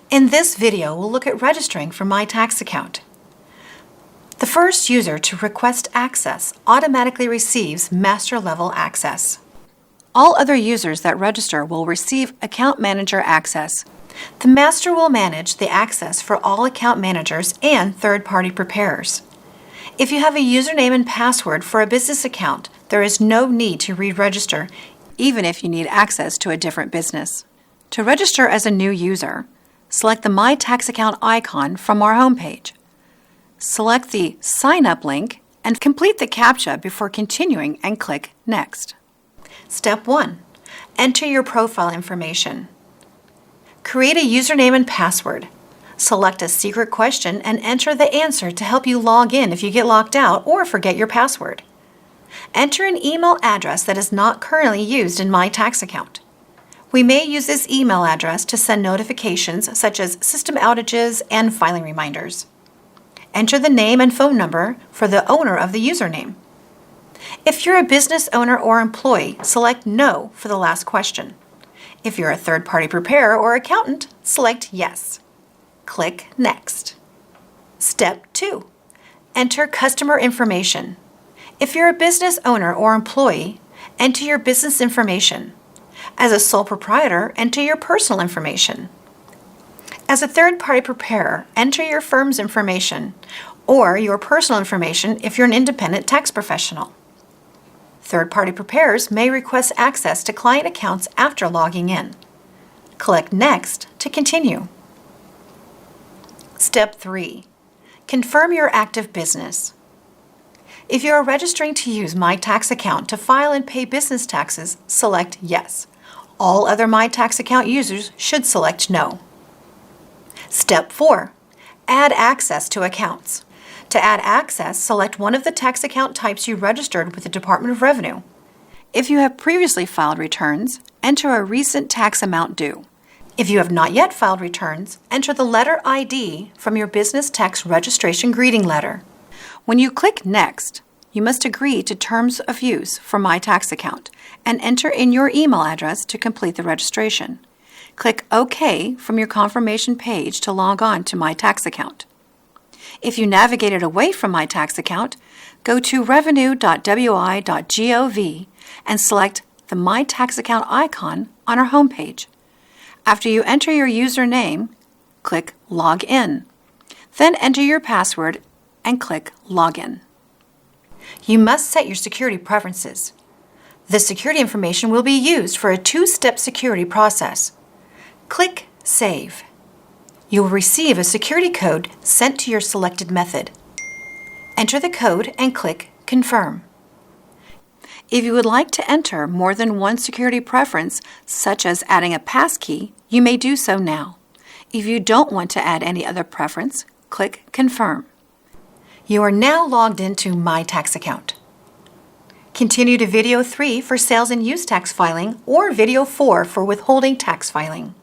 In this video, we'll look at registering for My Tax Account. The first user to request access automatically receives master level access. All other users that register will receive account manager access. The master will manage the access for all account managers and third-party preparers. If you have a username and password for a business account, there is no need to re-register, even if you need access to a different business. To register as a new user, select the My Tax Account icon from our homepage. Select the Sign Up link and complete the CAPTCHA before continuing and click Next. Step 1. Enter your profile information. Create a username and password. Select a secret question and enter the answer to help you log in if you get locked out or forget your password. Enter an email address that is not currently used in My Tax Account. We may use this email address to send notifications such as system outages and filing reminders. Enter the name and phone number for the owner of the username. If you're a business owner or employee, select No for the last question. If you're a third-party preparer or accountant, select Yes. Click Next. Step 2. Enter customer information. If you're a business owner or employee, enter your business information. As a sole proprietor, enter your personal information. As a third-party preparer, enter your firm's information or your personal information if you're an independent tax professional. Third-party preparers may request access to client accounts after logging in. Click Next to continue. Step 3. Confirm your active business. If you are registering to use My Tax Account to file and pay business taxes, select Yes. All other My Tax Account users should select No. Step 4. Add access to accounts. To add access, select one of the tax account types you registered with the Department of Revenue. If you have previously filed returns, enter a recent tax amount due. If you have not yet filed returns, enter the letter ID from your business tax registration greeting letter. When you click Next, you must agree to terms of use for My Tax Account and enter in your email address to complete the registration. Click OK from your confirmation page to log on to My Tax Account. If you navigated away from My Tax Account, go to revenue.wi.gov and select the My Tax Account icon on our homepage. After you enter your username, click Log In. Then enter your password and click Login. You must set your security preferences. This security information will be used for a two-step security process. Click Save. You will receive a security code sent to your selected method. Enter the code and click Confirm. If you would like to enter more than one security preference, such as adding a passkey, you may do so now. If you don't want to add any other preference, click Confirm. You are now logged into My Tax Account. Continue to Video 3 for sales and use tax filing or Video 4 for withholding tax filing.